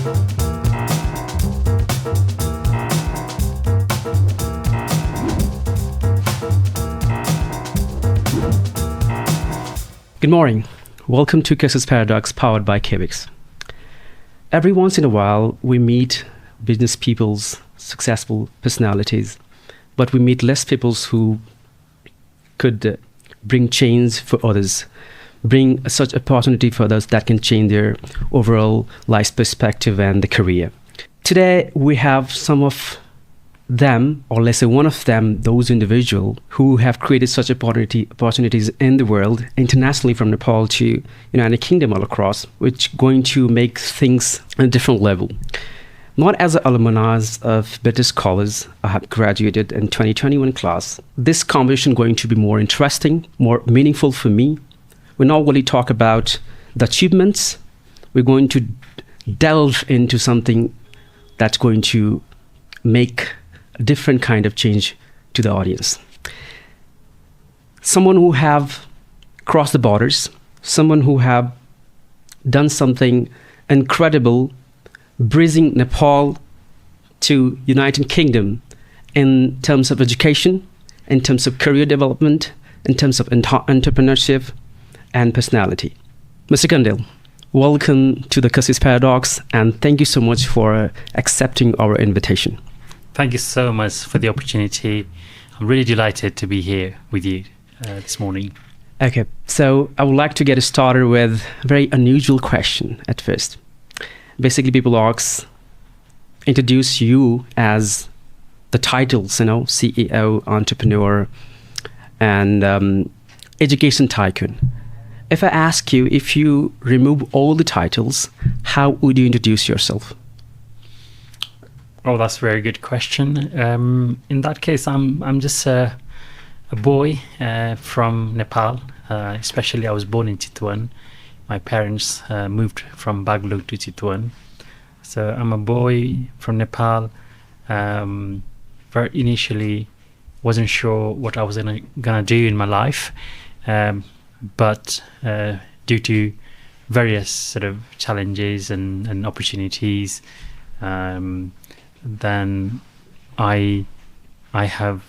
Good morning. Welcome to Kashish Paradox, powered by Kvex. Every once in a while, we meet business people's successful personalities, but we meet less people who could bring change for others, bring such opportunity for others that can change their overall life perspective and the career. Today, we have some of them, or let's say one of them, those individuals who have created such opportunities in the world, internationally from Nepal to United Kingdom all across, which going to make things on a different level. Not as an alumni of British scholars, I have graduated in 2021 class. This conversation going to be more interesting, more meaningful for me. We not only talk about the achievements, we're going to delve into something that's going to make different kind of change to the audience. Someone who have crossed the borders, someone who have done something incredible, bridging Nepal to United Kingdom in terms of education, in terms of career development, in terms of entrepreneurship and personality. Mr. Kandel, welcome to the Kashish Paradox, and thank you so much for accepting our invitation. Thank you so much for the opportunity. I'm really delighted to be here with you this morning. Okay, so I would like to get started with a very unusual question at first. Basically, people ask, introduce you as the titles, CEO, entrepreneur, and education tycoon. If I ask you, if you remove all the titles, how would you introduce yourself? Oh, that's a very good question. In that case, I'm just a boy from Nepal. Especially, I was born in Chitwan. My parents moved from Bagluk to Chitwan. So I'm a boy from Nepal. Very initially, wasn't sure what I was gonna do in my life, but due to various sort of challenges and opportunities, then I have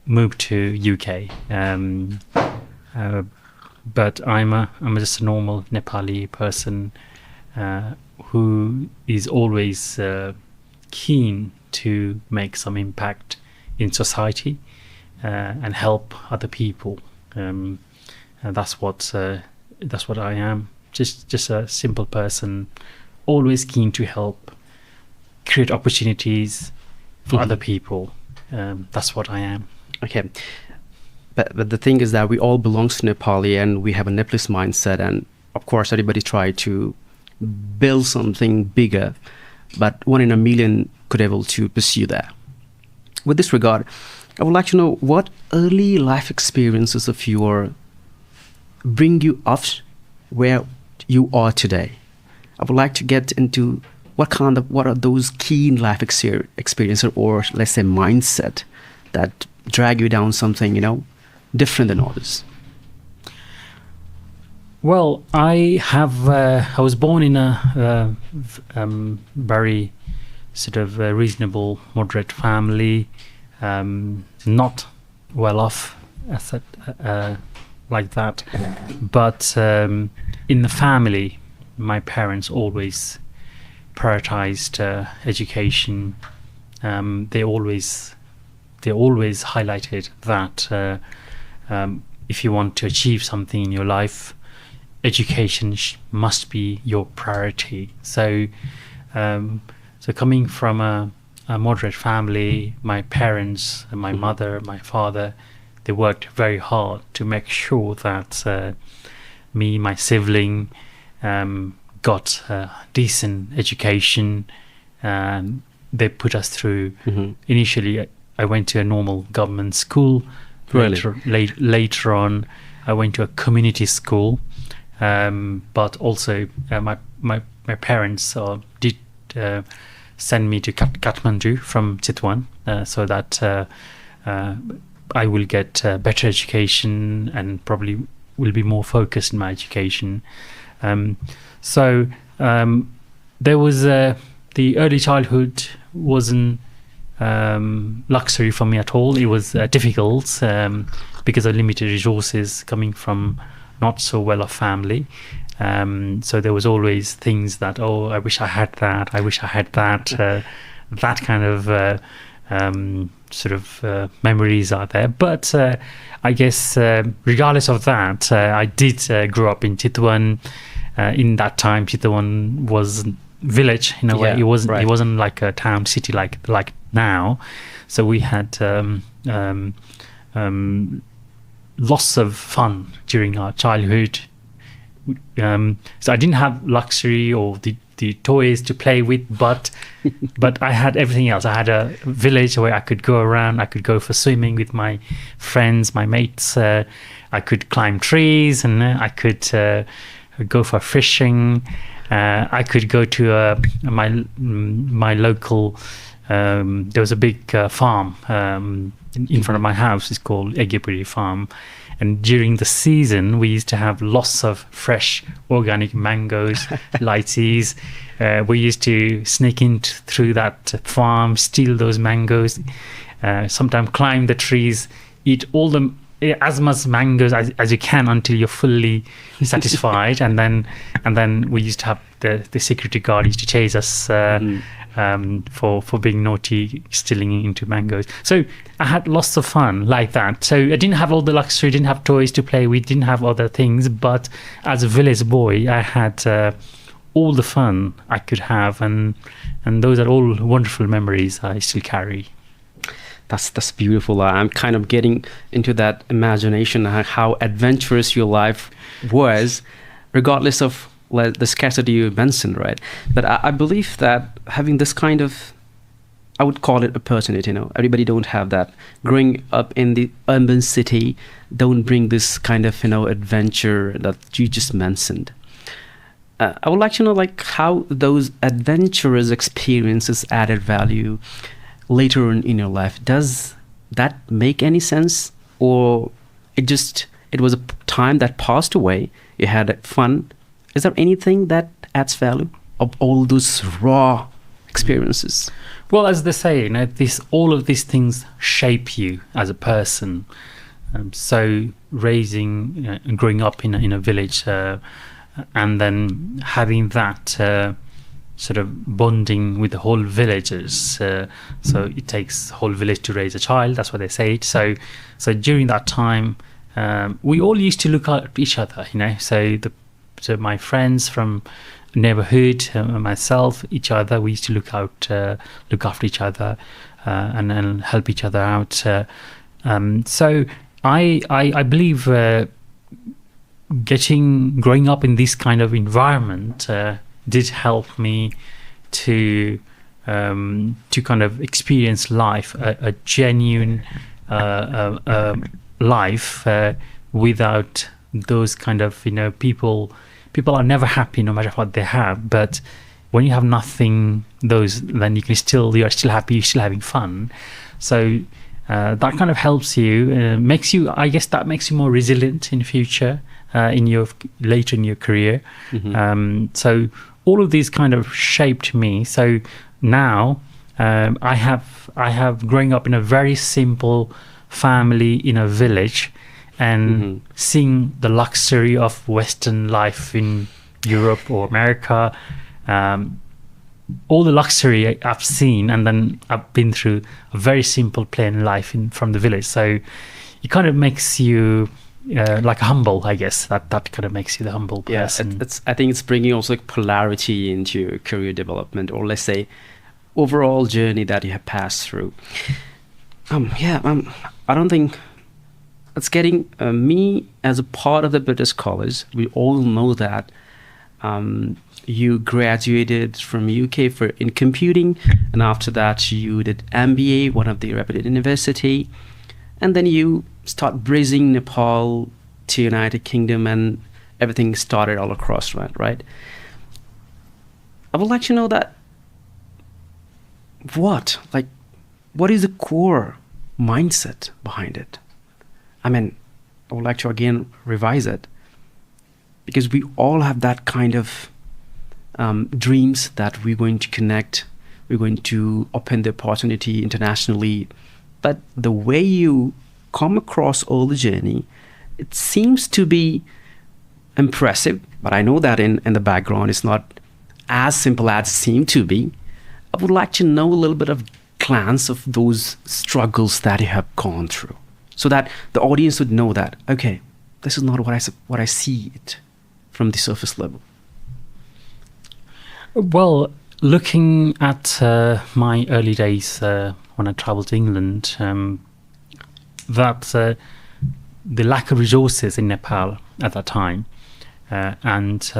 moved to UK, but I'm just a normal Nepali person who is always keen to make some impact in society and help other people. And that's what I am. Just a simple person, always keen to help, create opportunities for other people. That's what I am. Okay, but the thing is that we all belong to Nepali and we have a Nepalese mindset, and of course everybody try to build something bigger, but one in a million could able to pursue that. With this regard, I would like to know what early life experiences of yours bring you up where you are today. I would like to get into what are those key life experiences, or let's say mindset, that drag you down something, different than others? Well, I was born in a very sort of reasonable, moderate family, not well off like that, but in the family, my parents always prioritized education. They always highlighted that if you want to achieve something in your life, education must be your priority. So coming from a moderate family, my parents, my mother, my father, they worked very hard to make sure that me, my sibling, got a decent education. They put us through. Initially, I went to a normal government school. Really? Later on, I went to a community school. But also, my parents did send me to Kathmandu from Chitwan, so that I will get better education and probably will be more focused in my education. So there was the early childhood wasn't luxury for me at all. It was difficult because of limited resources coming from not so well off family. So there was always things that, oh, I wish I had that. I wish I had that. That kind of memories are there. But I guess regardless of that, I did grow up in Chitwan. In that time, Chitwan was village in a way. It wasn't. Right. It wasn't like a town city like now. So we had lots of fun during our childhood. So I didn't have luxury or the toys to play with, but I had everything else. I had a village where I could go around. I could go for swimming with my friends, my mates. I could climb trees, and I could go for fishing. I could go to my local. There was a big farm in front of my house. It's called Egepuri Farm. And during the season, we used to have lots of fresh organic mangoes, lychees. We used to sneak in through that farm, steal those mangoes, sometimes climb the trees, eat all as much mangoes as you can until you're fully satisfied. and then we used to have the security guard used to chase us for being naughty, stealing into mangoes. So I had lots of fun like that. So I didn't have all the luxury, didn't have toys to play with, didn't have other things. But as a village boy, I had all the fun I could have, and those are all wonderful memories I still carry. That's beautiful. I'm kind of getting into that imagination how adventurous your life was, regardless of the scarcity you mentioned, right? But I believe that having this kind of, I would call it opportunity, everybody don't have that. Growing up in the urban city don't bring this kind of, adventure that you just mentioned. I would like to know how those adventurous experiences added value later on in your life. Does that make any sense? Or it was a time that passed away, you had fun. Is there anything that adds value of all those raw experiences? Well, as they say, all of these things shape you as a person. So raising, growing up in a village, and then having that sort of bonding with the whole villagers. So it takes the whole village to raise a child. That's what they say. So during that time, we all used to look at each other. So my friends from neighborhood, myself, each other, we used to look after each other and help each other out. So I believe growing up in this kind of environment did help me to kind of experience life, a genuine life without those kind of people are never happy no matter what they have, but when you have nothing, then you're still happy, you're still having fun. So that kind of helps you, I guess that makes you more resilient in the future, later in your career. So all of these kind of shaped me. So now I have growing up in a very simple family in a village, and seeing the luxury of Western life in Europe or America, all the luxury I've seen, and then I've been through a very simple, plain life from the village. So it kind of makes you like humble, I guess. That kind of makes you the humble person. Yeah, I think it's bringing also polarity into your career development, or let's say overall journey that you have passed through. I don't think it's getting me as a part of the British College. We all know that you graduated from UK in computing, and after that you did MBA, one of the reputed university, and then you start bridging Nepal to United Kingdom, and everything started all across, right? I would like to know that what is the core mindset behind it? I would like to again revise it, because we all have that kind of dreams that we're going to connect, we're going to open the opportunity internationally. But the way you come across all the journey, it seems to be impressive. But I know that in the background, it's not as simple as it seemed to be. I would like to know a little bit of glance of those struggles that you have gone through, so that the audience would know that, okay, this is not what I see it from the surface level. Well, looking at my early days when I traveled to England, that the lack of resources in Nepal at that time and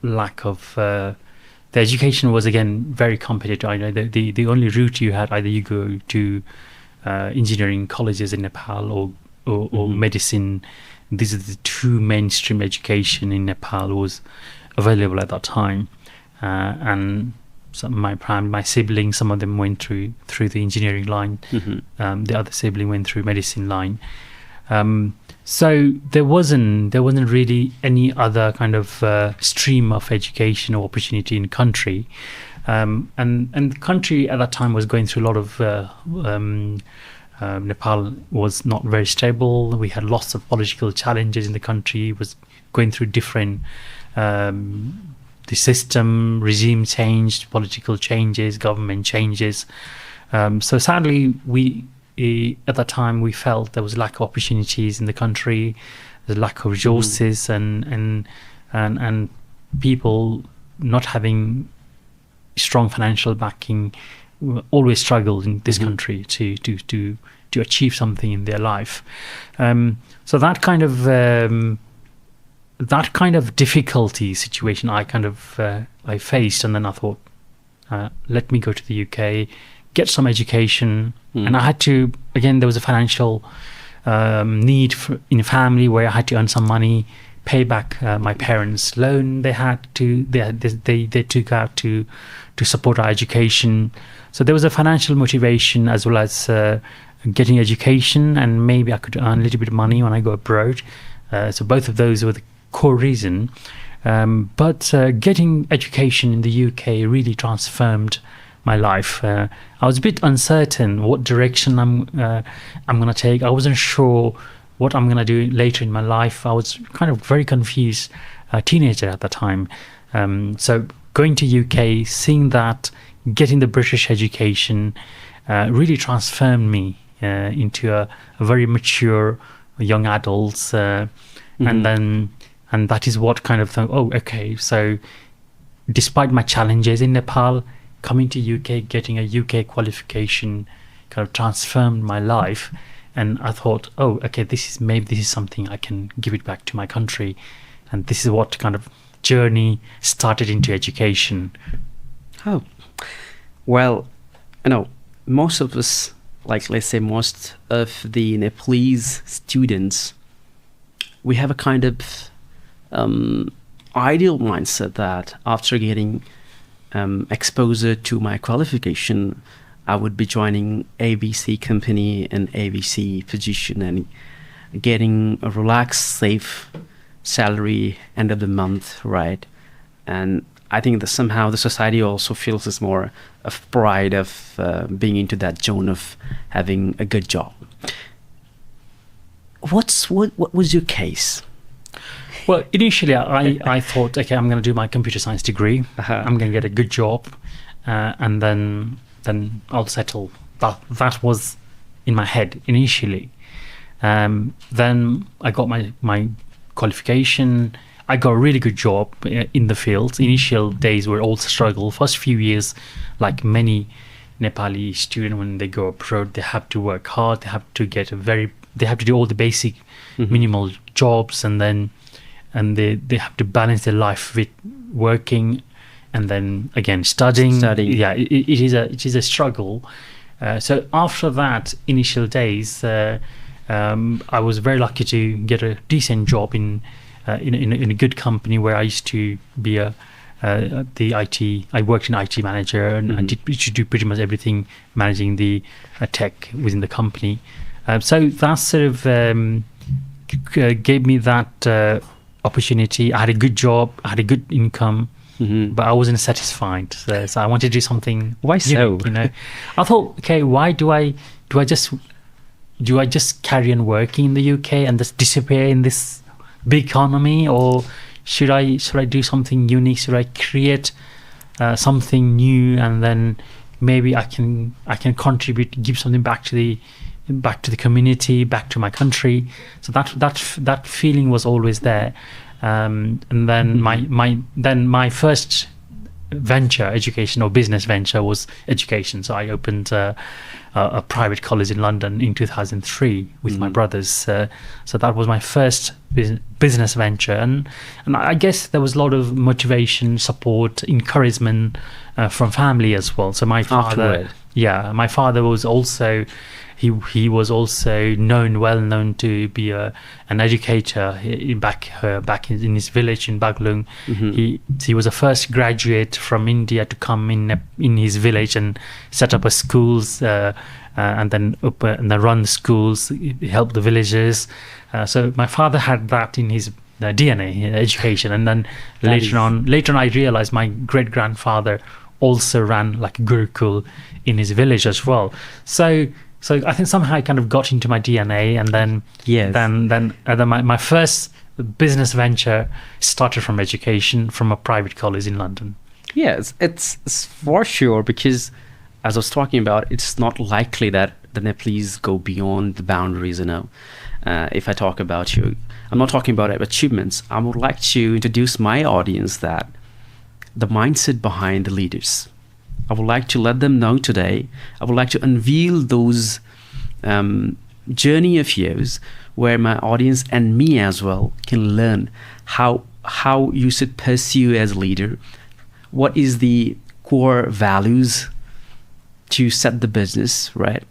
lack of the education was again very competitive. I know the only route you had, either you go to engineering colleges in Nepal or medicine. These are the two mainstream education in Nepal was available at that time, and some my siblings, some of them went through the engineering line. The other sibling went through medicine line. So there wasn't really any other kind of stream of education or opportunity in the country, and the country at that time was going through a lot of Nepal was not very stable. We had lots of political challenges in the country. It was going through different the system, regime changed, political changes, government changes. So sadly, at that time we felt there was lack of opportunities in the country, the lack of resources, and people not having strong financial backing always struggled in this country to achieve something in their life. So that kind of difficulty situation I faced, and then I thought, let me go to the UK, get some education. And I had to, again, there was a financial need in a family where I had to earn some money, pay back my parents' loan they took out to support our education. So there was a financial motivation as well as getting education, and maybe I could earn a little bit of money when I go abroad. So both of those were the core reason. But getting education in the UK really transformed my life. I was a bit uncertain what direction I'm going to take. I wasn't sure what I'm going to do later in my life. I was kind of very confused teenager at the time. So going to UK, seeing that, getting the British education really transformed me into a very mature young adult. And that is what kind of thought, oh, okay, so despite my challenges in Nepal, coming to UK, getting a UK qualification kind of transformed my life. And I thought, oh, okay, this is something I can give it back to my country. And this is what kind of journey started into education. Oh, well, most of us, like let's say most of the Nepalese students, we have a kind of ideal mindset that after getting exposure to my qualification, I would be joining ABC company in ABC position and getting a relaxed, safe salary end of the month, right? And I think that somehow the society also feels this more of pride of being into that zone of having a good job. What was your case? Well, initially I thought, okay, I'm going to do my computer science degree. I'm going to get a good job, and then I'll settle. That was in my head initially. Then I got my qualification. I got a really good job in the field. Initial days were all struggle. First few years, like many Nepali students, when they go abroad, they have to work hard. They have to do all the basic minimal jobs, and they have to balance their life with working, and then again studying. Yeah, it is a struggle. So after that initial days, I was very lucky to get a decent job in a good company where I used to be the IT. I worked in IT manager, and I used to do pretty much everything managing the tech within the company. So that sort of gave me that opportunity. I had a good job, I had a good income, but I wasn't satisfied. So I wanted to do something. Why so? Unique, I thought, okay, why do I just carry on working in the UK and just disappear in this big economy, or should I do something unique? Should I create something new, and then maybe I can contribute, give something back to the community, back to my country. So that feeling was always there. And then my first venture, education or business venture, was education. So I opened a private college in London in 2003 with my brothers. So that was my first business venture, and I guess there was a lot of motivation, support, encouragement from family as well. So my father, my father was also. He was also well known to be an educator back in his village in Baglung. He was the first graduate from India to come in his village and set up a schools and then run schools, help the villagers. So my father had that in his DNA, education, and then later on I realized my great grandfather also ran like a Gurukul in his village as well. So I think somehow I kind of got into my DNA, and then my first business venture started from education, from a private college in London. Yes, it's for sure, because as I was talking about, it's not likely that the Nepalese go beyond the boundaries. If I talk about you, I'm not talking about achievements. I would like to introduce my audience that the mindset behind the leaders. I would like to let them know today. I would like to unveil those journey of yours where my audience and me as well can learn how you should pursue as a leader. What is the core values to set the business, right?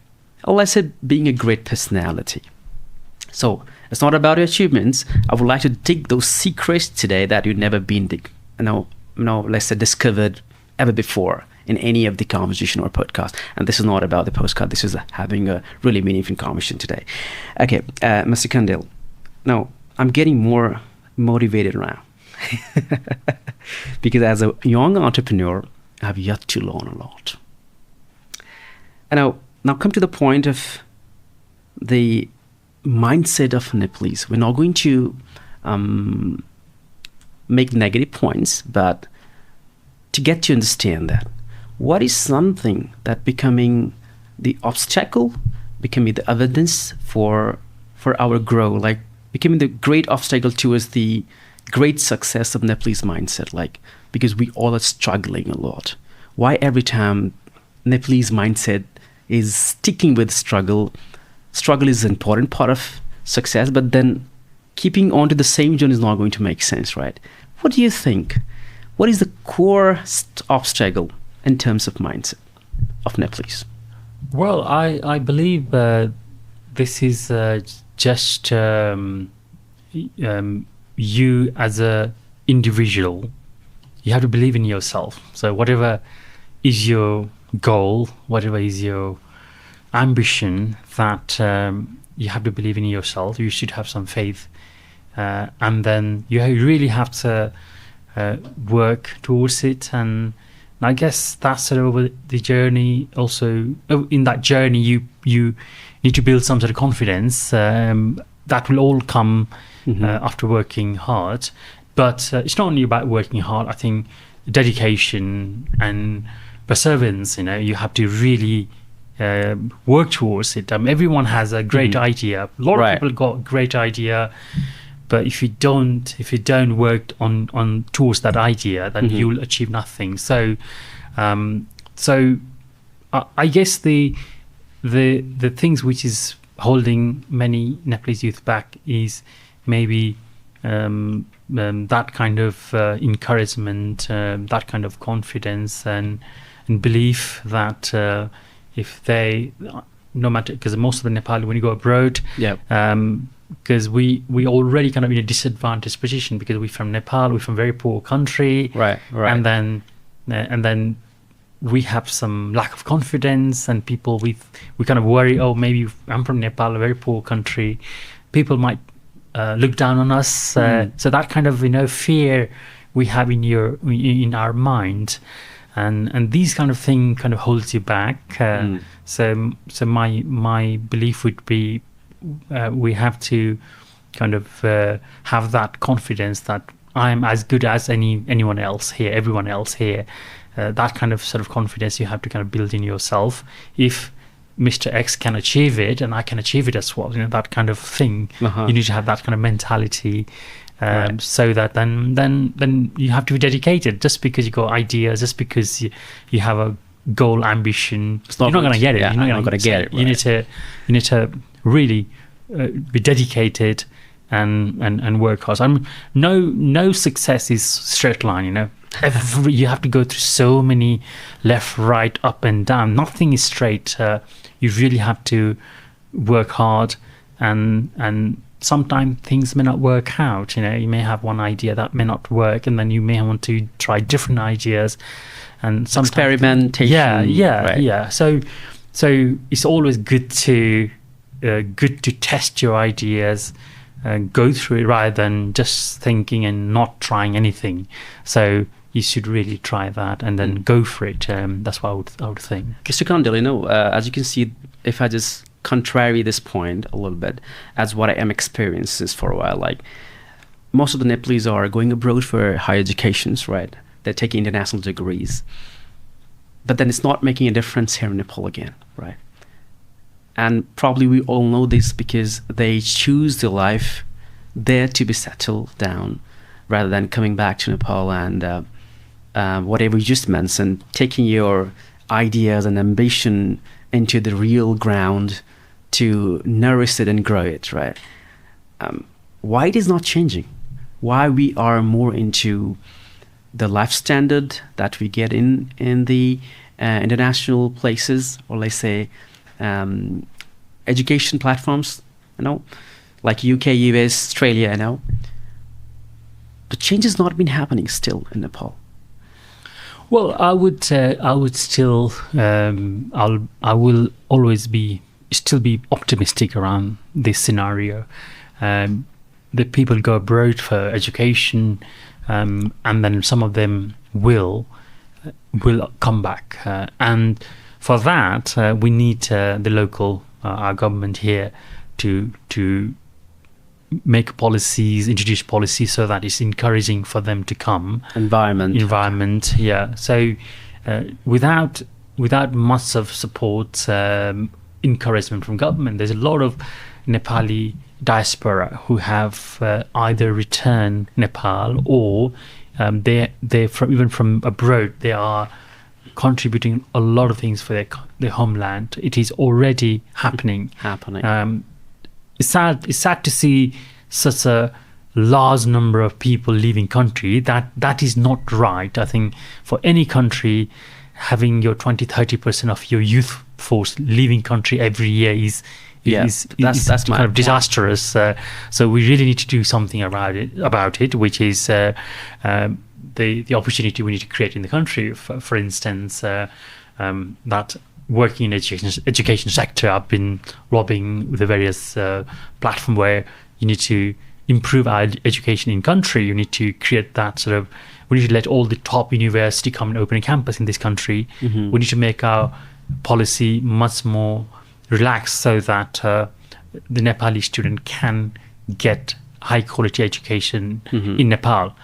Or let's say being a great personality. So it's not about your achievements. I would like to dig those secrets today that you've never been let's say discovered ever before in any of the conversation or podcast. And this is not about the postcard. This is having a really meaningful conversation today. Okay, Mr. Kandel. Now, I'm getting more motivated now. Because as a young entrepreneur, I have yet to learn a lot. And now come to the point of the mindset of Nepalese. We're not going to make negative points, but to get to understand that, what is something that becoming the obstacle, becoming the evidence for our growth, like becoming the great obstacle towards the great success of Nepalese mindset, like because we all are struggling a lot. Why every time Nepalese mindset is sticking with struggle is an important part of success, but then keeping on to the same journey is not going to make sense, right? What do you think? What is the core obstacle in terms of mindset of Nepalese? Well, I believe this is just you as a individual. You have to believe in yourself. So whatever is your goal, whatever is your ambition, that you have to believe in yourself. You should have some faith, and then you really have to work towards it. And I guess that's sort of the journey. Also, in that journey, you need to build some sort of confidence. That will all come after working hard. But it's not only about working hard. I think dedication and perseverance. You have to really work towards it. Everyone has a great idea. A lot of people got great idea, but if you don't work on towards that idea, then you'll achieve nothing. So I guess the things which is holding many Nepalese youth back is maybe that kind of encouragement, that kind of confidence and belief that if they, no matter, because most of the Nepali, when you go abroad, because we already kind of in a disadvantaged position because we're from Nepal, we're from a very poor country, right, and then we have some lack of confidence, and people we kind of worry, oh, maybe I'm from Nepal, a very poor country, people might look down on us. So that kind of fear we have in our mind, and these kind of thing kind of holds you back. So my belief would be we have to kind of have that confidence that I'm as good as anyone else here, everyone else here. That kind of sort of confidence you have to kind of build in yourself. If Mr. X can achieve it, and I can achieve it as well, that kind of thing. You need to have that kind of mentality, so that then you have to be dedicated. Just because you got ideas, just because you have a goal, ambition, you're not going to get it. Yeah, you're not going to get it. You need to really be dedicated and work hard. No success is straight line. You have to go through so many left, right, up and down. Nothing is straight. You really have to work hard, and sometimes things may not work out. You may have one idea that may not work, and then you may want to try different ideas and some experimentation. Yeah. So it's always good to test your ideas. Go through it rather than just thinking and not trying anything. So you should really try that and then go for it. That's what I would think. Mr. Kandel, as you can see, if I just contrary this point a little bit, as what I am experiencing for a while, like most of the Nepalese are going abroad for higher educations, right? They're taking international degrees. But then it's not making a difference here in Nepal again, right? And probably we all know this because they choose the life there to be settled down rather than coming back to Nepal and whatever you just mentioned, taking your ideas and ambition into the real ground to nourish it and grow it, right? Why it is not changing? Why we are more into the life standard that we get in the international places, or let's say education platforms, like UK, US, Australia, the change has not been happening still in Nepal. Well, I would still, I will always still be optimistic around this scenario. The people go abroad for education, and then some of them will come back, and for that we need the local our government here to make policies, introduce policies so that it's encouraging for them to come. Environment, yeah. So without much of support, encouragement from government, there's a lot of Nepali diaspora who have either returned Nepal or they're even from abroad. They are contributing a lot of things for their homeland. It is already happening. It's sad to see such a large number of people leaving country. That is not right. I think for any country, having your 20-30% of your youth force leaving country every year is that's kind of disastrous. So we really need to do something about it, which is the opportunity we need to create in the country. For instance, that working in education sector, I've been lobbying with the various platform where you need to improve our education in country. You need to create that sort of. We need to let all the top university come and open a campus in this country. We need to make our policy much more relaxed so that the Nepali student can get high quality education in Nepal.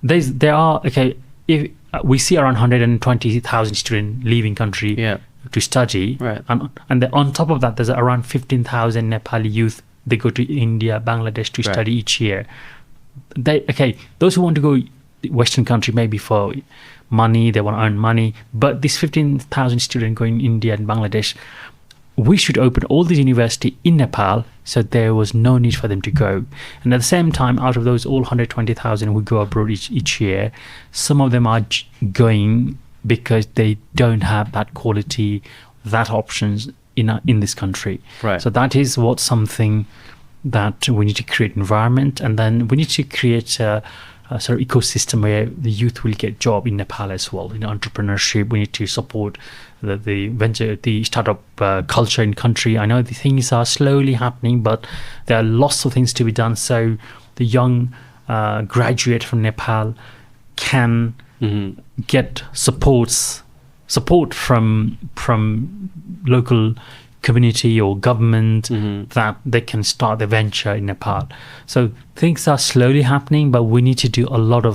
There are if we see around 120,000 students leaving country to study, right. and on top of that, there's around 15,000 Nepali youth. They go to India, Bangladesh to study each year. Those who want to go Western country maybe for money, they want to earn money, but this 15,000 students going to India and Bangladesh, we should open all these universities in Nepal so there was no need for them to go. And at the same time, out of those all 120,000 who go abroad each year, some of them are going because they don't have that quality, that options in this country. Right. So that is something that we need to create environment, and then we need to create a sort of ecosystem where the youth will get job in Nepal as well. In entrepreneurship, we need to support the startup culture in country. I know the things are slowly happening, but there are lots of things to be done. So the young graduate from Nepal can get support from local community or government that they can start the venture in Nepal. So things are slowly happening, but we need to do a lot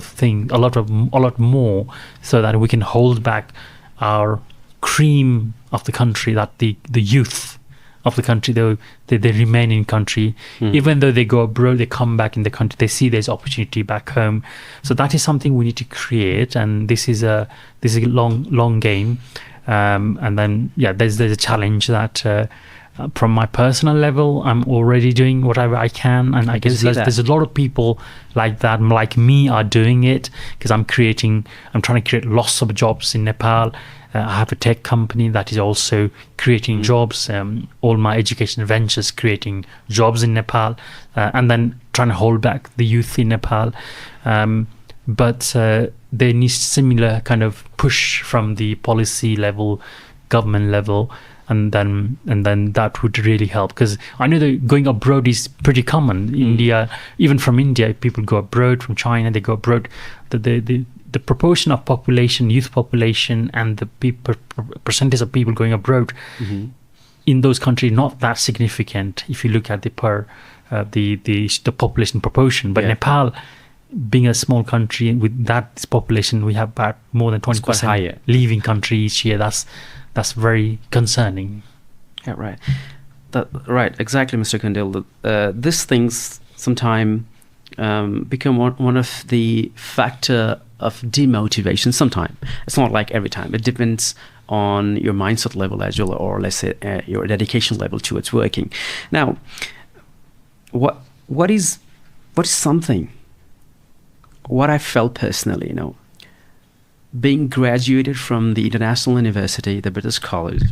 more so that we can hold back our cream of the country, that the youth of the country, though they remain in country. Even though they go abroad, they come back in the country, they see there's opportunity back home. So that is something we need to create, and this is a long game. And then there's a challenge that from my personal level, I'm already doing whatever I can, and I guess there's a lot of people like that, like me, are doing it, because I'm trying to create lots of jobs in Nepal. I have a tech company that is also creating jobs. All my education ventures creating jobs in Nepal, and then trying to hold back the youth in Nepal. But there needs similar kind of push from the policy level, government level, and then that would really help, because I know that going abroad is pretty common. India, even from India, people go abroad. From China, they go abroad. The proportion of population, youth population, and the percentage of people going abroad in those countries not that significant if you look at the population proportion. But Nepal, being a small country with that population, we have about more than 20% leaving country each year. That's very concerning. Yeah, right. Right, exactly, Mr. Kandel. These things sometimes become one of the factor of demotivation. Sometimes it's not like every time. It depends on your mindset level as well, or let's say your dedication level towards working. Now, what is something? What I felt personally, being graduated from the International University, the British College,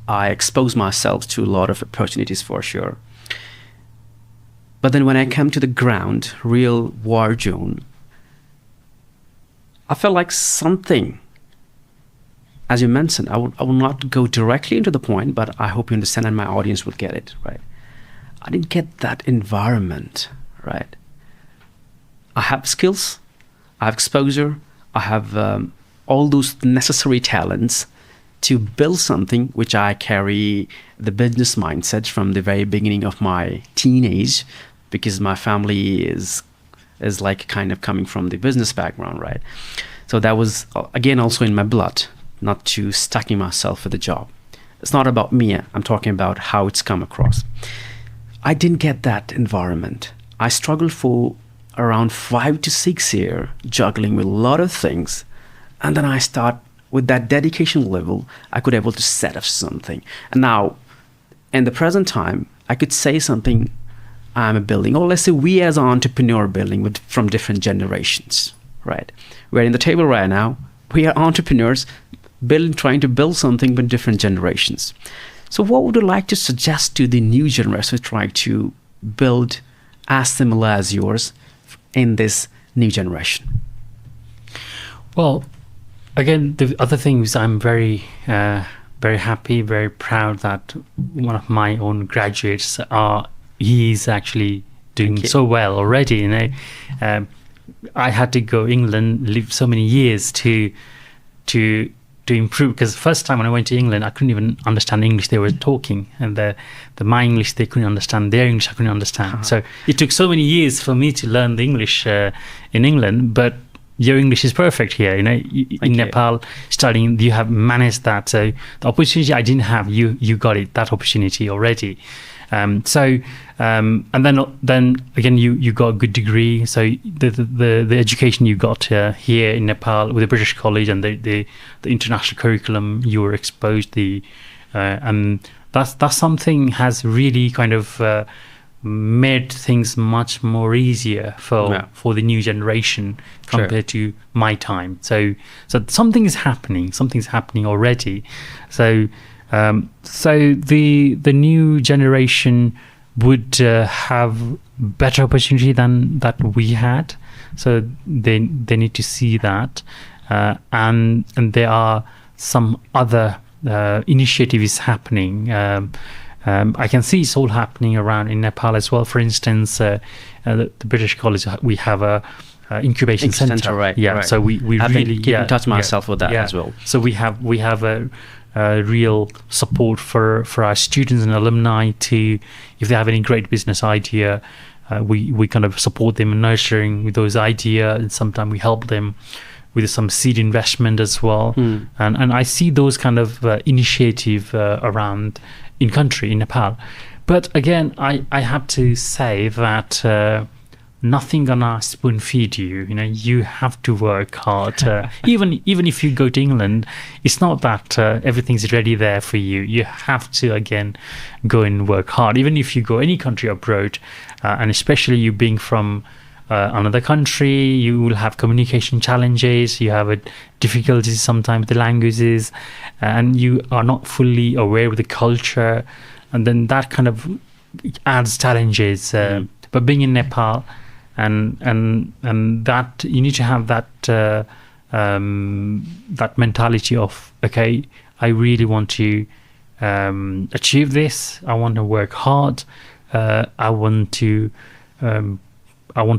I exposed myself to a lot of opportunities for sure. But then when I come to the ground, real war zone, I felt like something, as you mentioned, I will not go directly into the point, but I hope you understand and my audience will get it, right? I didn't get that environment, right? I have skills, I have exposure, I have all those necessary talents to build something which I carry the business mindset from the very beginning of my teenage, because my family is like kind of coming from the business background, right? So that was, again, also in my blood, not to stacking myself with a job. It's not about me, I'm talking about how it's come across. I didn't get that environment. I struggled for around 5 to 6 years, juggling with a lot of things. And then I start with that dedication level, I could able to set up something. And now, in the present time, I could say something I'm building, or let's say we as an entrepreneur building from different generations, right? We're in the table right now, we are entrepreneurs trying to build something with different generations. So what would you like to suggest to the new generation trying to build as similar as yours in this new generation? Well, again, the other things, I'm very happy, very proud that one of my own graduates he's actually doing so well already. I had to go England, live so many years to improve, because the first time when I went to England, I couldn't even understand English they were talking, and my English they couldn't understand, their English I couldn't understand. So it took so many years for me to learn the English in England, but your English is perfect here. In Nepal, studying, you have managed that. So the opportunity I didn't have, you got it, that opportunity already. And then again, you got a good degree. So the education you got here in Nepal with the British College and the international curriculum, you were exposed and that's something has really kind of made things much more easier for the new generation compared to my time. So something is happening. Something's happening already. So the new generation would have better opportunity than that we had. So they need to see that, and there are some other initiatives happening. I can see it's all happening around in Nepal as well. For instance, the British College, we have incubation center. Right? Yeah. Right. So we I've really been keeping in touch myself with that as well. So we have a real support for our students and alumni to, if they have any great business idea, we kind of support them in nurturing with those ideas, and sometimes we help them with some seed investment as well. And I see those kind of initiative around in country, in Nepal. But again, I have to say that nothing gonna spoon feed you. You have to work hard. Even if you go to England, it's not that everything's ready there for you. You have to again go and work hard. Even if you go any country abroad, and especially you being from another country, you will have communication challenges. You have difficulties sometimes with the languages, and you are not fully aware of the culture, and then that kind of adds challenges. But being in Nepal, and that you need to have that that mentality of, okay, I really want to achieve this. I want to work hard. I want to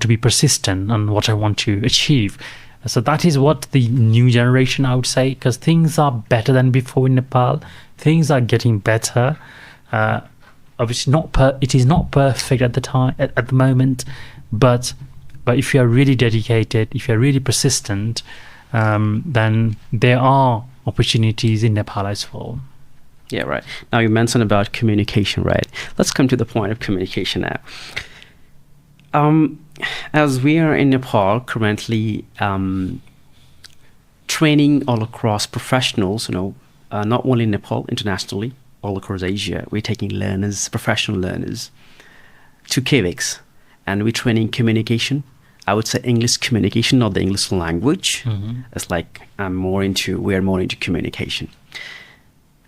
be persistent on what I want to achieve. So that is what the new generation, I would say, because things are better than before in Nepal. Things are getting better. Obviously, it is not perfect at the moment, but if you are really dedicated, if you are really persistent, then there are opportunities in Nepal as well. Yeah, right. Now you mentioned about communication, right? Let's come to the point of communication now. As we are in Nepal currently training all across professionals, not only in Nepal, internationally, all across Asia, we're taking learners, professional learners, to Kvex, and we're training communication. I would say English communication, not the English language. It's like we are more into communication.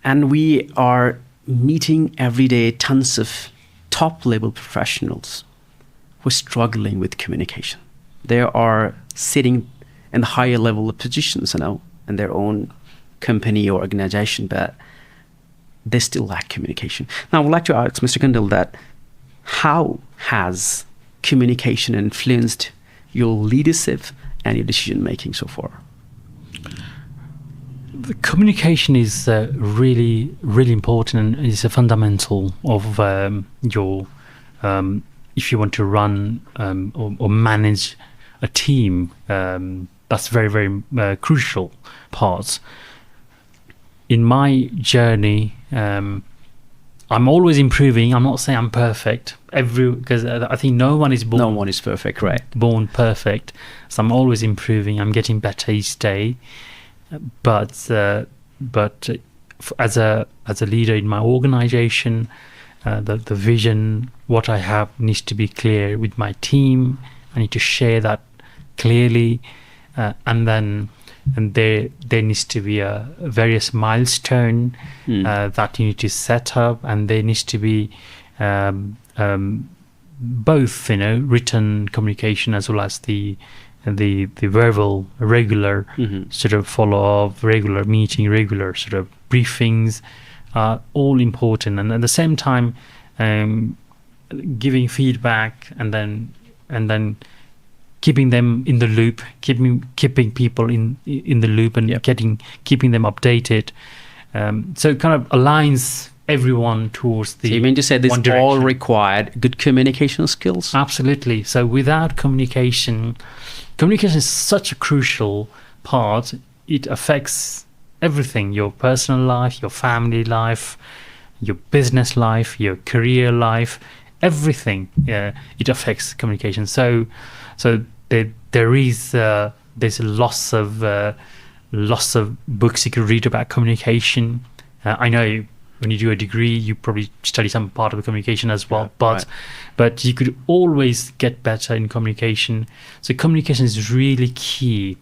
And we are meeting every day tons of top level professionals who are struggling with communication. They are sitting in the higher level of positions, in their own company or organization, but they still lack communication. Now, I would like to ask Mr. Kandel that how has communication influenced your leadership and your decision making so far? The communication is really, really important, and is a fundamental of your if you want to run or manage a team. That's very, very crucial part. In my journey, I'm always improving. I'm not saying I'm perfect. Because I think no one is born. No one is perfect, right? Born perfect. So I'm always improving. I'm getting better each day. But as a leader in my organization, the vision, what I have, needs to be clear with my team. I need to share that clearly, and there needs to be a various milestone that you need to set up, and there needs to be both written communication as well as the verbal, regular sort of follow-up, regular meeting, regular sort of briefings are all important. And at the same time, giving feedback and then keeping them in the loop, keeping people in the loop, and keeping them updated. So it kind of aligns everyone towards the. So you mean to say this all required good communication skills? Absolutely. So without communication is such a crucial part. It affects everything: your personal life, your family life, your business life, your career life, everything. It affects communication. So there's lots of books you could read about communication. I know when you do a degree, you probably study some part of the communication as well, but you could always get better in communication. So communication is really key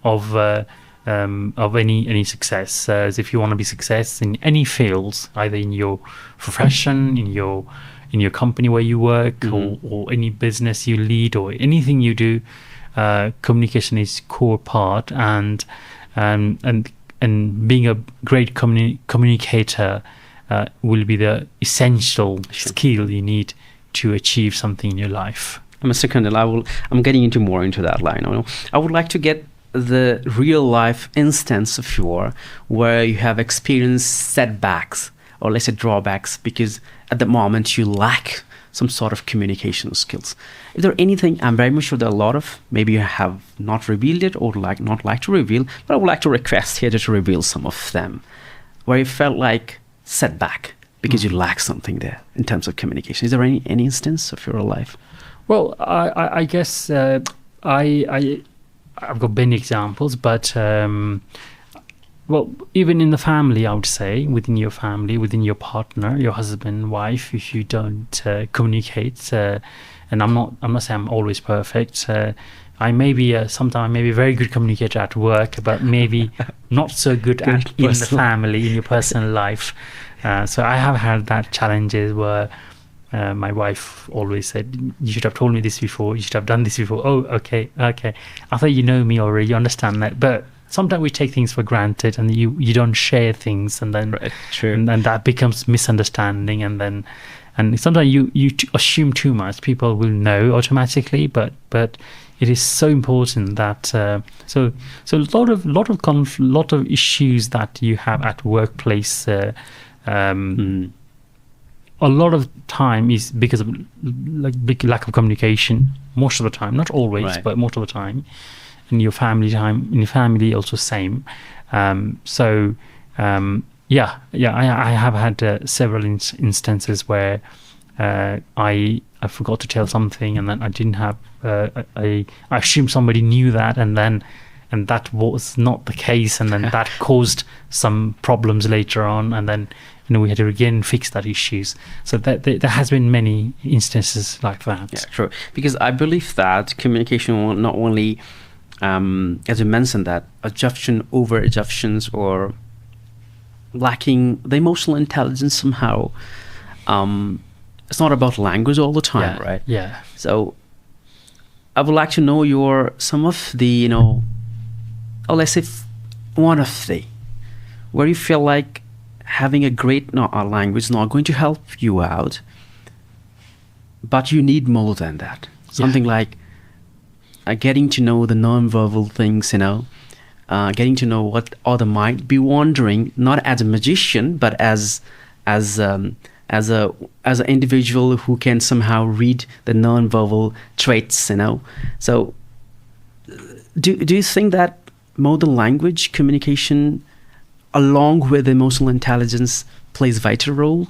of any success. So if you want to be success in any fields, either in your profession, in your company where you work, or any business you lead, or anything you do, communication is core part, and being a great communicator will be the essential skill you need to achieve something in your life. Mr. Kandel, I'm getting into more into that line. I would like to get the real life instance of your where you have experienced setbacks or let's say drawbacks because at the moment you lack some sort of communication skills. Is there anything, I'm very much sure there are a lot of, maybe you have not revealed it or not like to reveal, but I would like to request here to reveal some of them where you felt like setback because you lack something there in terms of communication. Is there any instance of your life? Well, I guess I've got many examples, but well, even in the family, I would say, within your family, within your partner, your husband, wife, if you don't communicate, and I'm not saying I'm always perfect. I may be sometimes maybe a very good communicator at work, but maybe not so good in the family, in your personal life. So I have had that challenges where my wife always said, "You should have told me this before. You should have done this before." Oh, okay. I thought you know me already. You understand that, but sometimes we take things for granted, and you don't share things, and then and that becomes misunderstanding, and sometimes you assume too much. People will know automatically, but it is so important that so a lot of issues that you have at workplace. A lot of time is because of like big lack of communication. Most of the time, not always, but most of the time. In your family also same. I have had several instances where I forgot to tell something, and then I didn't have. I assumed somebody knew that, and that was not the case, and then that caused some problems later on, and then we had to again fix that issues. So that there has been many instances like that. Yeah, true. Because I believe that communication will not only, as you mentioned, that over assumptions or lacking the emotional intelligence somehow. It's not about language all the time, right? Yeah. So I would like to know some of the let's say one of the where you feel like having a great language is not going to help you out, but you need more than that. Something like getting to know the non-verbal things, getting to know what other might be wondering, not as a magician, but as an individual who can somehow read the non-verbal traits. So, do you think that more than language communication, along with emotional intelligence, plays a vital role?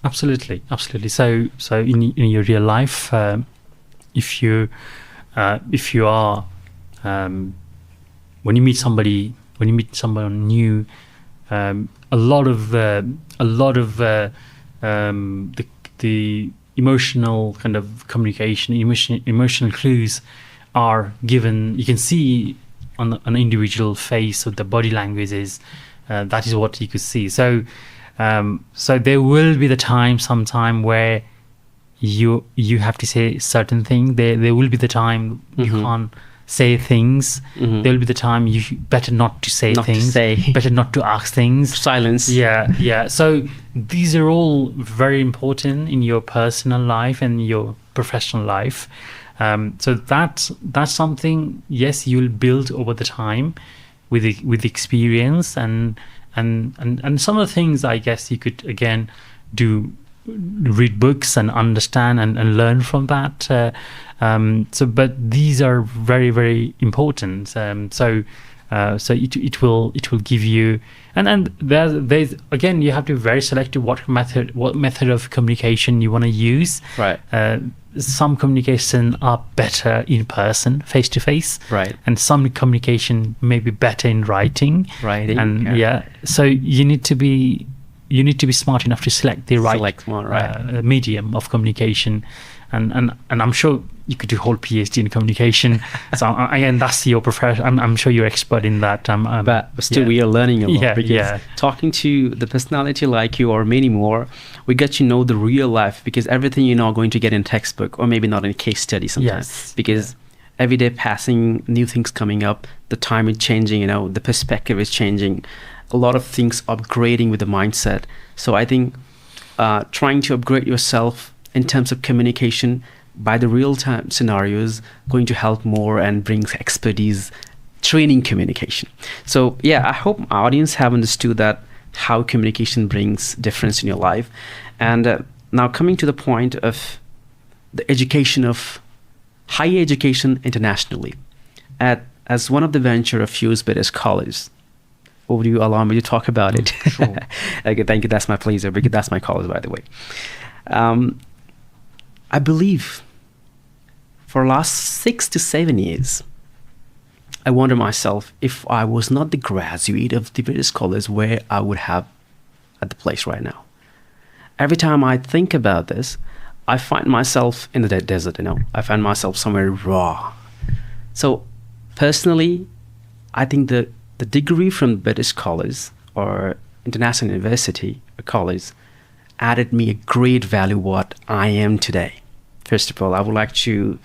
Absolutely. So in your real life, if you are when you meet someone new, a lot of the emotional kind of communication, emotional clues are given. You can see on an individual face, of the body language is that is what you could see. So there will be sometime where you have to say certain things. There will be the time you can't say things. There will be the time you better not to say things. Better not to ask things. Silence. Yeah. So these are all very important in your personal life and your professional life. So that's something, yes, you'll build over the time with experience and some of the things I guess you could again read books and understand and learn from that. But these are very, very important. So it will give you, and there's again, you have to be very selective what method of communication you want to use. Right. Some communication are better in person, face to face. Right. And some communication may be better in writing. And so you need to be smart enough to select the right medium of communication. And I'm sure you could do a whole PhD in communication. So again, that's your profession. I'm sure you're expert in that. But still, we are learning a lot. Because talking to the personality like you or many more, we get to know the real life, because everything you're not going to get in textbook, or maybe not in a case study sometimes. Yes. Because every day passing, new things coming up, the time is changing. The perspective is changing. A lot of things upgrading with the mindset. So I think trying to upgrade yourself in terms of communication by the real-time scenarios going to help more and brings expertise training communication. So yeah, I hope our audience have understood that how communication brings difference in your life. And now coming to the point of the education of higher education internationally. As one of the venture of Fuse British College, would you allow me to talk about it? Sure. Okay, thank you. That's my pleasure, because that's my college, by the way. I believe for last 6 to 7 years, I wonder myself, if I was not the graduate of the British College, where I would have at the place right now. Every time I think about this, I find myself in the desert, I find myself somewhere raw. So personally, I think the degree from British College or International University or college added me a great value what I am today. First of all, I would like to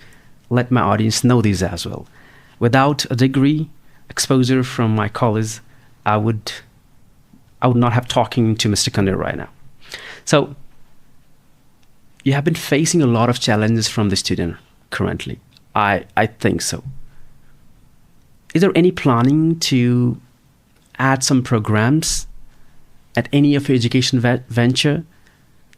let my audience know this as well. Without a degree, exposure from my college, I would not have talking to Mr. Kandel right now. So you have been facing a lot of challenges from the student currently. I think so. Is there any planning to add some programs at any of your education venture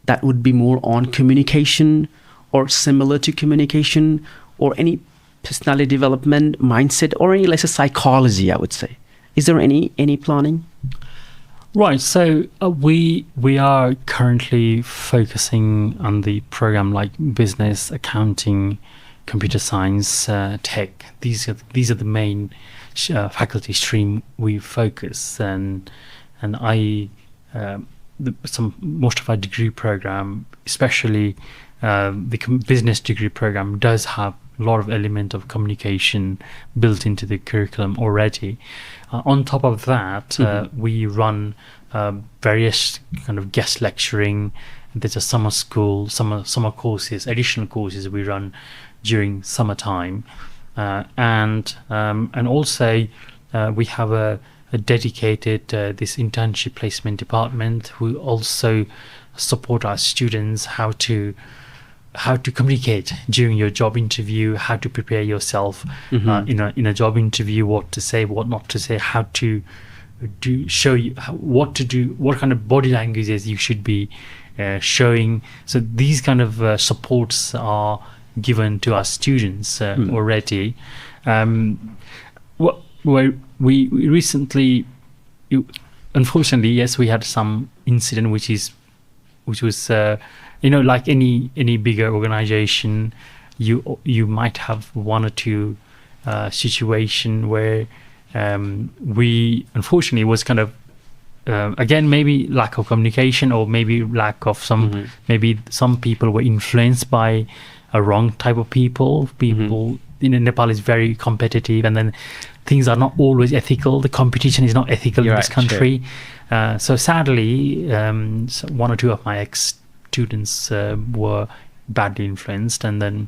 that would be more on communication or similar to communication, or any personality development mindset, or any, let's say, psychology, I would say? Is there any planning? Right. So we are currently focusing on the program like business, accounting, computer science, tech. These are the main faculty stream we focus, and most of our degree program, especially the business degree program, does have a lot of element of communication built into the curriculum already. On top of that, we run various kind of guest lecturing. There's a summer school, summer courses, additional courses we run during summertime, and also we have a dedicated this internship placement department who also support our students how to communicate during your job interview, how to prepare yourself in a job interview, what to say, what not to say, how to show you what to do, what kind of body languages you should be showing. So these kind of supports are given to our students already. Where we recently, unfortunately, yes, we had some incident which was like any bigger organization, you might have one or two situation where we unfortunately was kind of again, maybe lack of communication, or maybe lack of some maybe some people were influenced by a wrong type of people. Nepal is very competitive, and then things are not always ethical. The competition is not ethical in this country. Sure. So sadly, one or two of my ex-students were badly influenced, and then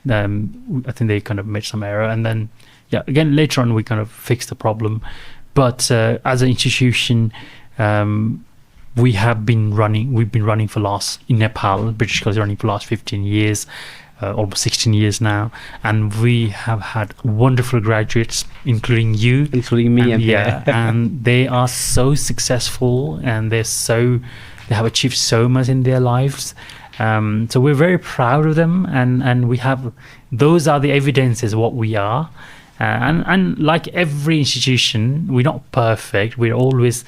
I think they kind of made some error, and then again later on we kind of fixed the problem. But as an institution, we've been running in Nepal, British College running for the last 15 years, almost 16 years now, and we have had wonderful graduates, including you, including me, and they are so successful, and they have achieved so much in their lives. So we're very proud of them, and we have, those are the evidences what we are. And like every institution, we're not perfect. We're always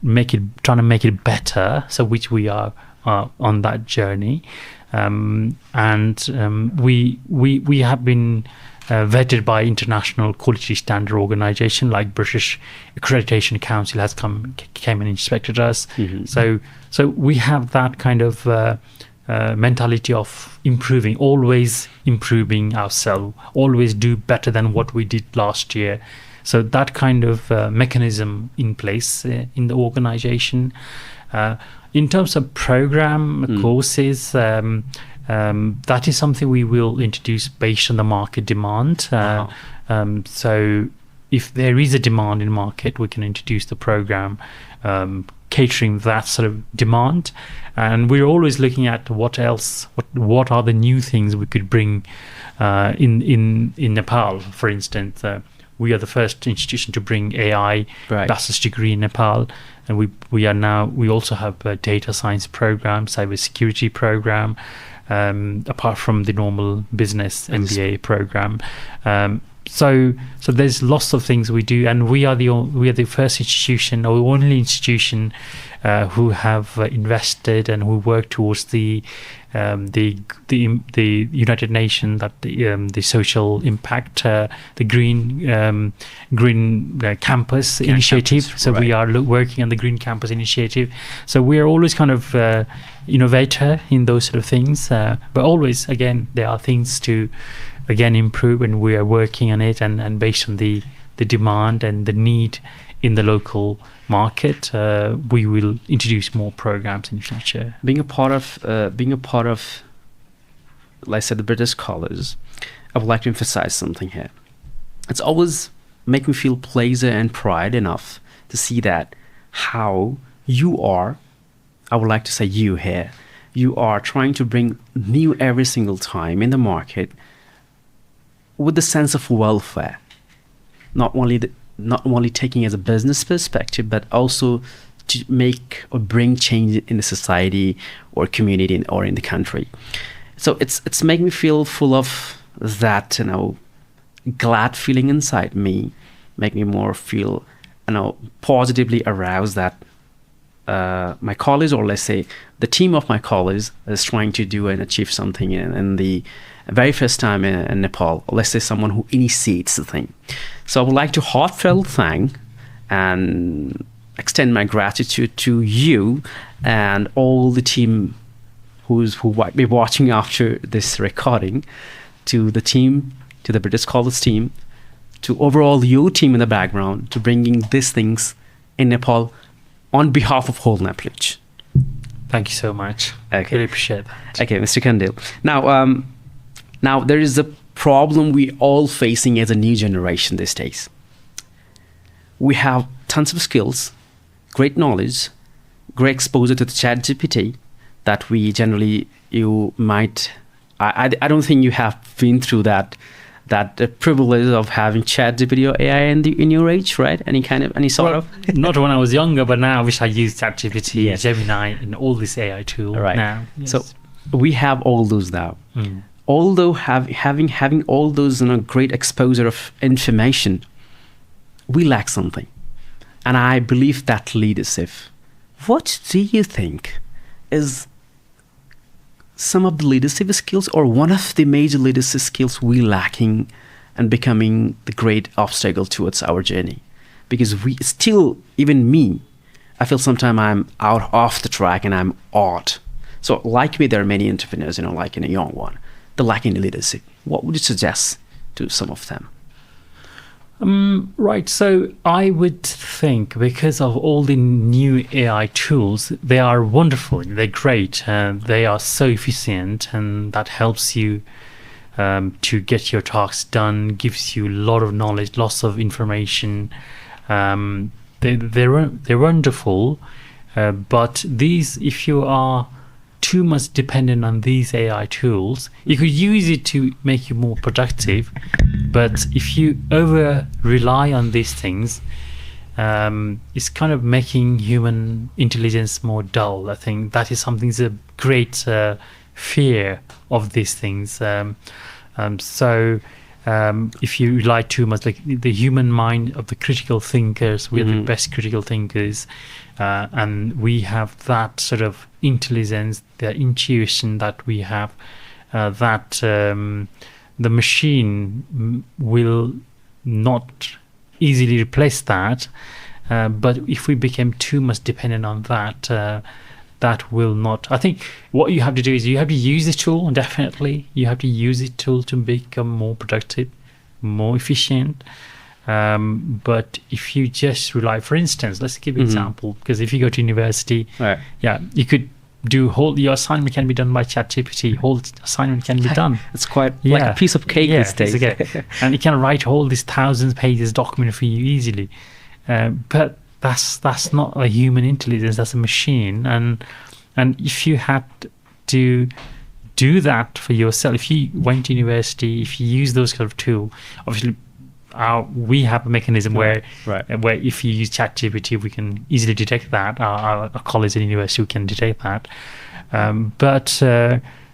trying to make it better. So which we are on that journey, and we have been vetted by international quality standard organization like British Accreditation Council came and inspected us. So we have that kind of mentality of always improving ourselves, always do better than what we did last year. So that kind of mechanism in place in the organization. In terms of program courses, that is something we will introduce based on the market demand. So if there is a demand in the market, we can introduce the program catering that sort of demand. And we're always looking at what else, what are the new things we could bring in Nepal, for instance. We are the first institution to bring AI bachelor's degree in Nepal, and we also have a data science program, cybersecurity program, apart from the normal business MBA program. So there's lots of things we do, and we are the first institution, or only institution, who have invested and who work towards the United Nations, that the social impact, the green campus initiative. So we are working on the green campus initiative. So we are always kind of innovator in those sort of things, but always, again, there are things to improve, and we are working on it, and based on the demand and the need in the local market, we will introduce more programs in the future. Being a part of, like I said, the British Scholars, I would like to emphasize something here. It's always make me feel pleasure and pride enough to see that how you are, I would like to say you here, you are trying to bring new every single time in the market with the sense of welfare, not only taking as a business perspective, but also to make or bring change in the society or community or in the country. So it's making me feel full of that, glad feeling inside me, make me more feel, positively aroused that my colleagues, or let's say the team of my colleagues, is trying to do and achieve something in the very first time in Nepal, or let's say someone who initiates the thing. So I would like to heartfelt thank and extend my gratitude to you and all the team who might be watching after this recording, to the team, to the British Scholars team, to overall your team in the background, to bringing these things in Nepal on behalf of whole Nepalese. Thank you so much. Okay. Really appreciate that. Okay, Mr. Kandel. Now there is a problem we all facing as a new generation these days. We have tons of skills, great knowledge, great exposure to the chat GPT that we generally, I don't think you have been through that privilege of having chat GPT or AI in your age, right? Any sort of? Not when I was younger, but now I wish I used ChatGPT, Yes. Gemini, and all this AI tool Right. now. Yes. So we have all those now. Although having all those great exposure of information, we lack something. And I believe that leadership. What do you think is some of the leadership skills, or one of the major leadership skills we lacking and becoming the great obstacle towards our journey? Because we still, even me, I feel sometimes I'm out off the track and I'm odd. So like me, there are many entrepreneurs, like in a young one, they're lacking the leadership. What would you suggest to some of them? Right. So I would think, because of all the new AI tools, they are wonderful. They're great. They are so efficient, and that helps you to get your tasks done, gives you a lot of knowledge, lots of information. They're wonderful. But these, if you are too much dependent on these AI tools, you could use it to make you more productive, but if you over rely on these things, it's kind of making human intelligence more dull. I think that is something that's a great fear of these things. If you rely too much, like the human mind of the critical thinkers, we're the best critical thinkers, and we have that sort of intelligence, the intuition that we have, that the machine will not easily replace that. But if we become too much dependent on that, that will not. I think what you have to do is you have to use the tool. Definitely, you have to use the tool to become more productive, more efficient. But if you just rely, for instance, let's give an example, because if you go to university, Right. yeah, you could do your assignment can be done by ChatGPT. Whole assignment can be done. It's quite like a piece of cake these days. Okay. And it can write all these thousands pages document for you easily. But that's not a human intelligence, that's a machine. And if you had to do that for yourself, if you went to university, if you use those kind of tool, obviously we have a mechanism where if you use ChatGPT, we can easily detect that. Our colleagues at university can detect that. But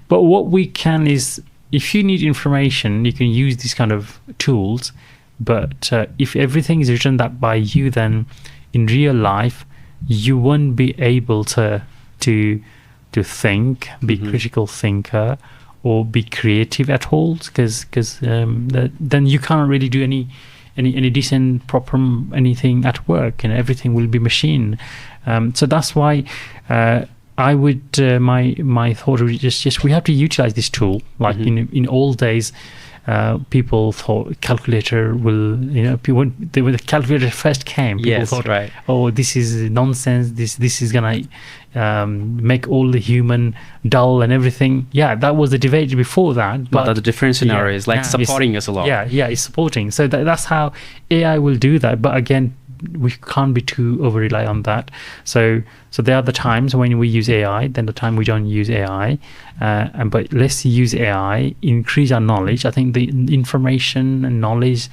what we can is, if you need information, you can use these kind of tools. But if everything is written that by you, then in real life you won't be able to think, be critical thinker, or be creative at all, because then you can't really do any decent, proper anything at work, and everything will be machine. So that's why I would my thought would just we have to utilize this tool. Like in old days, people thought calculator will, when the calculator first came, people thought, oh, this is nonsense, this is gonna make all the human dull and everything. That was the debate before that, but the different scenarios, supporting us a lot. It's supporting. So that's how AI will do that. But again, we can't be too over rely on that. So there are the times when we use AI, then the time we don't use AI. But let's use AI, increase our knowledge. I think the information and knowledge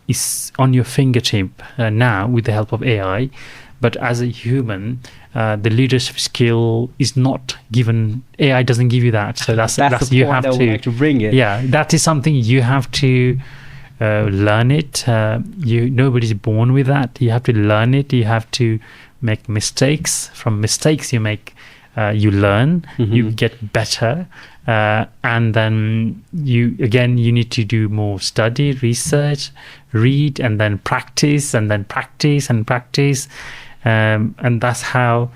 is on your fingertip now with the help of AI. But as a human, the leadership skill is not given. AI doesn't give you that. So that's you have to bring it. That is something you have to learn it. Nobody's born with that. You have to learn it. You have to make mistakes. From mistakes you make, you learn. You get better, and then you need to do more study, research, read, and then practice, and then practice and practice, and that's how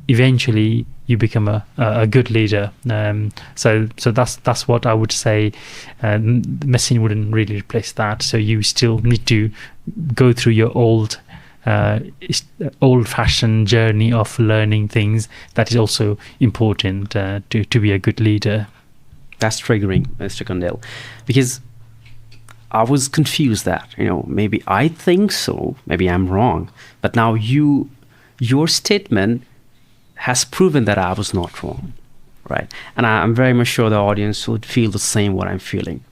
eventually you become a good leader. So that's what I would say. The machine wouldn't really replace that. So you still need to go through your old-fashioned journey of learning things. That is also important to be a good leader. That's triggering, Mr. Kandel, because I was confused that, maybe I think so, maybe I'm wrong, but now your statement has proven that I was not wrong, right? And I'm very much sure the audience would feel the same what I'm feeling.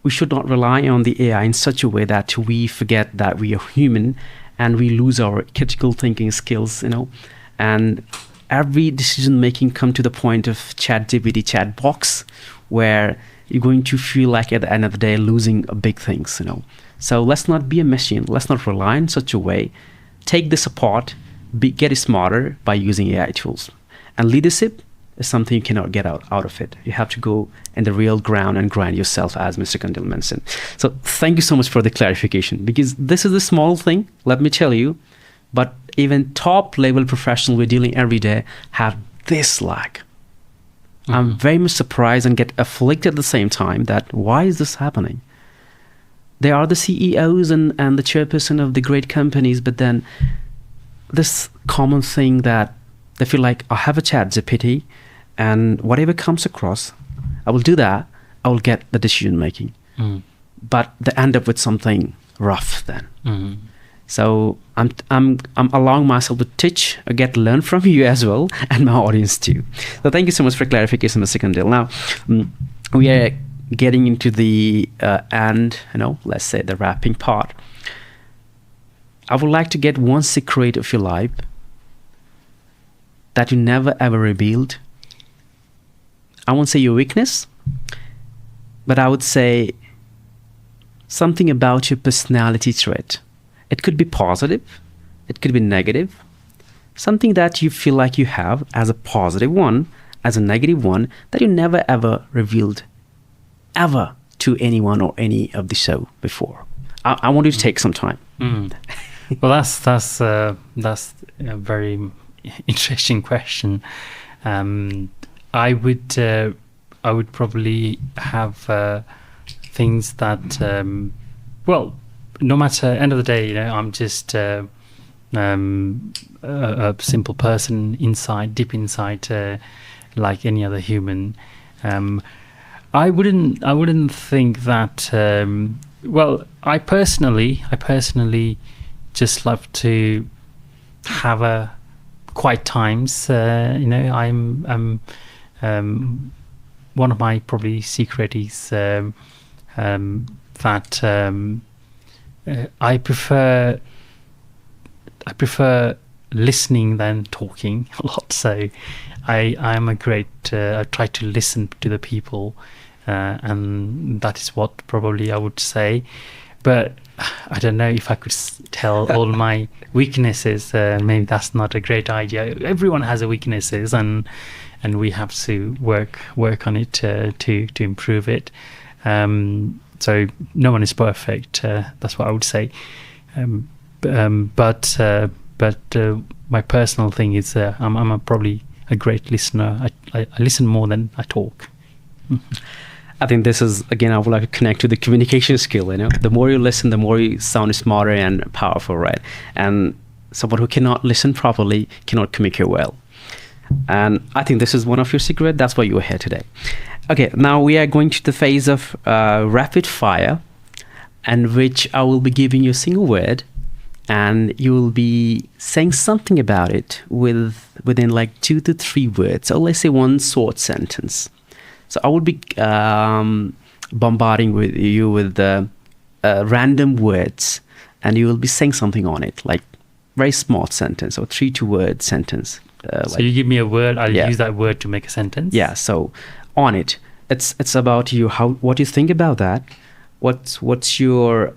We should not rely on the AI in such a way that we forget that we are human and we lose our critical thinking skills, and every decision making come to the point of ChatGPT chat box, where you're going to feel like at the end of the day losing big things, So let's not be a machine. Let's not rely in such a way. Take this apart. Get smarter by using AI tools. And leadership is something you cannot get out of it. You have to go in the real ground and grind yourself, as Mr. Kandel mentioned. So thank you so much for the clarification, because this is a small thing, let me tell you, but even top level professionals we're dealing every day have this lag. I'm very much surprised and get afflicted at the same time that why is this happening? They are the CEOs and the chairperson of the great companies, but then this common thing that they feel like, I have a ChatGPT and whatever comes across, I will do that. I will get the decision making. But they end up with something rough then. So I'm allowing myself to teach or learn from you as well, and my audience too. So thank you so much for clarification, Mr. Kandel. Now we are getting into the end, let's say the wrapping part. I would like to get one secret of your life that you never ever revealed. I won't say your weakness, but I would say something about your personality trait. It could be positive, it could be negative, something that you feel like you have as a positive one, as a negative one, that you never ever revealed ever to anyone or any of the show before. I want you to take some time. Well, that's a very interesting question. I would probably have things that no matter end of the day, I'm just a simple person inside, deep inside, like any other human. I wouldn't think that. I personally just love to have a quiet times. I'm one of my probably secret is that I prefer listening than talking a lot. So I'm a great. I try to listen to the people, and that is what probably I would say. But I don't know if I could tell all my weaknesses. Maybe that's not a great idea. Everyone has a weaknesses, and we have to work on it to improve it. So no one is perfect. That's what I would say. But my personal thing is I'm probably a great listener. I listen more than I talk. I think this is, again, I would like to connect to the communication skill. The more you listen, the more you sound smarter and powerful, right? And someone who cannot listen properly cannot communicate well. And I think this is one of your secrets. That's why you're here today. Okay, now we are going to the phase of rapid fire, in which I will be giving you a single word, and you will be saying something about it within like 2 to 3 words, or let's say one short sentence. So I would be bombarding you with random words, and you will be saying something on it, like very small sentence or 3 to word sentence. So you give me a word, I'll use that word to make a sentence. Yeah. So on it, it's about you. What you think about that? What's your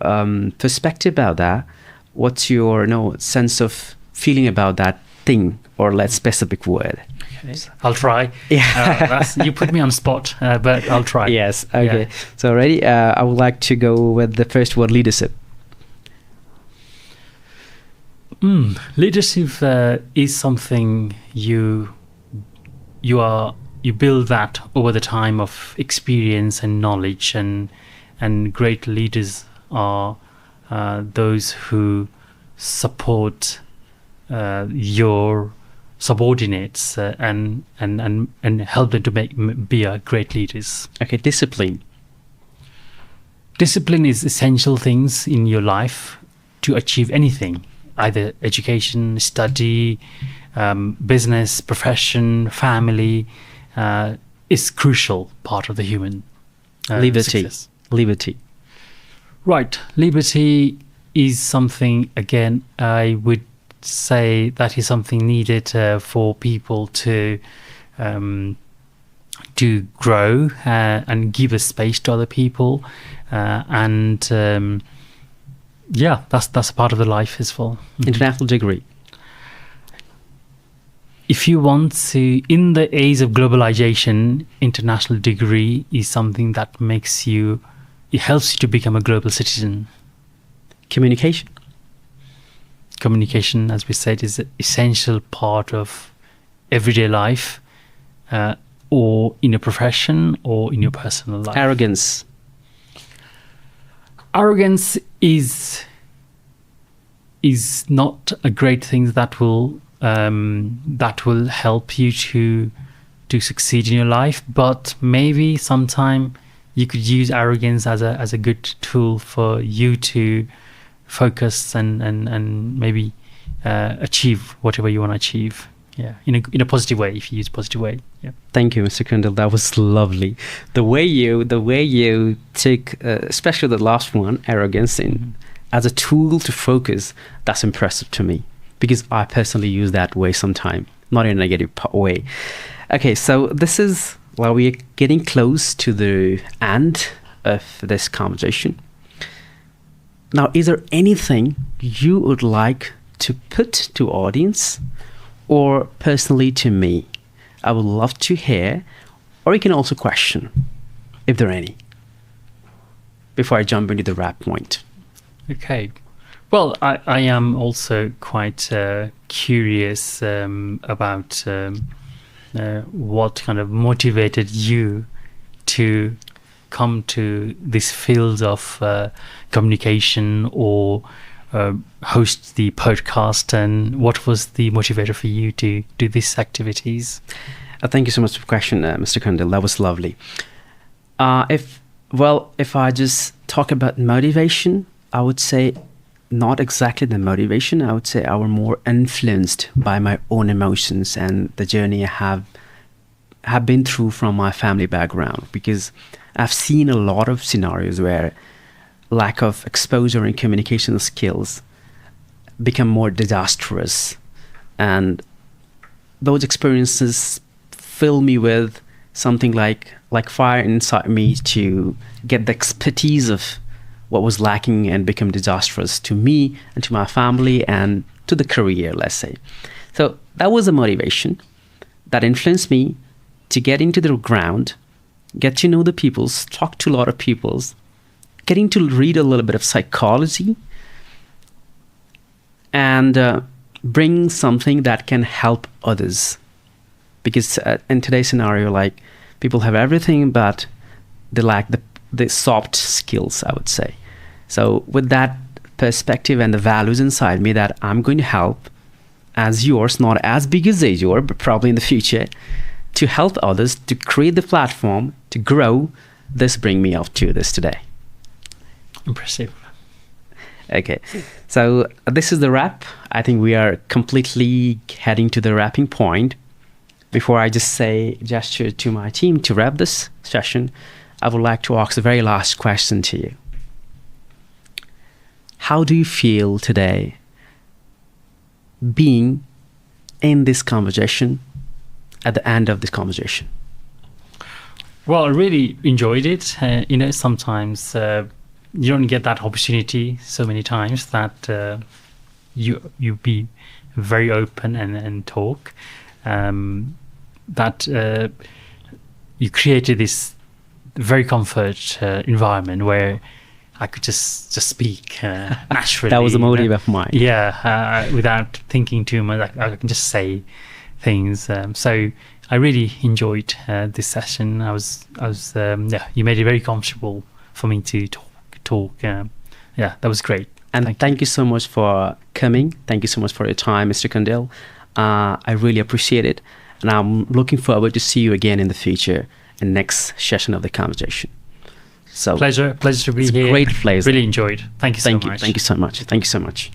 perspective about that? What's your sense of feeling about that thing or that specific word? Okay. I'll try. Yeah. You put me on spot, but I'll try. Yes. Okay. Yeah. So ready? I would like to go with the first word, leadership. Leadership is something you build that over the time of experience and knowledge, and great leaders are those who support your subordinates and help them to be great leaders. Okay, discipline. Discipline is essential things in your life to achieve anything, either education, study, business, profession, family. Is crucial part of the human success. Liberty. Right. Liberty is something, again, I would say that is something needed for people to grow and give a space to other people. That's a part of the life as well. International degree. If you want to, in the age of globalization, international degree is something that it helps you to become a global citizen. Communication. Communication, as we said, is an essential part of everyday life, or in a profession or in your personal life. Arrogance. Arrogance is not a great thing that will help you to succeed in your life, but maybe sometime you could use arrogance as a good tool for you to focus and maybe achieve whatever you want to achieve. Yeah, in a positive way, if you use a positive way. Yeah. Thank you, Mr. Kandel. That was lovely. The way you take, especially the last one, arrogance, as a tool to focus, that's impressive to me, because I personally use that way sometime, not in a negative way. Okay, so we are getting close to the end of this conversation. Now, is there anything you would like to put to audience, or personally to me? I would love to hear, or you can also question, if there are any, before I jump into the wrap point. Okay. Well, I am also quite curious about what kind of motivated you to come to this field of communication or host the podcast, and what was the motivator for you to do these activities? Thank you so much for the question, Mr. Kandel. That was lovely. If I just talk about motivation, I would say not exactly the motivation. I would say I was more influenced by my own emotions and the journey I have been through from my family background, because I've seen a lot of scenarios where lack of exposure and communication skills become more disastrous, and those experiences fill me with something like fire inside me to get the expertise of what was lacking and become disastrous to me and to my family and to the career, let's say. So that was a motivation that influenced me to get into the ground, get to know the peoples, talk to a lot of peoples, getting to read a little bit of psychology, and bring something that can help others. Because in today's scenario, like, people have everything, but they lack the soft skills, I would say. So with that perspective and the values inside me that I'm going to help as yours, not as big as yours, but probably in the future, to help others, to create the platform, to grow, this bring me up to this today. Impressive. Okay, so this is the wrap. I think we are completely heading to the wrapping point. Before I just gesture to my team to wrap this session, I would like to ask the very last question to you. How do you feel today being in this conversation, at the end of this conversation? Well, I really enjoyed it. Sometimes you don't get that opportunity so many times that you be very open and talk. That you created this very comfort environment where I could just speak naturally. That was a motive of mine. Yeah, without thinking too much. I can just say things. So I really enjoyed this session. You made it very comfortable for me to talk. That was great. And thank you so much for coming. Thank you so much for your time, Mr. Kandel. I really appreciate it. And I'm looking forward to see you again in the future in next session of the conversation. So pleasure to be here. Great pleasure. Really enjoyed. Thank you so much. Thank you so much. Thank you so much.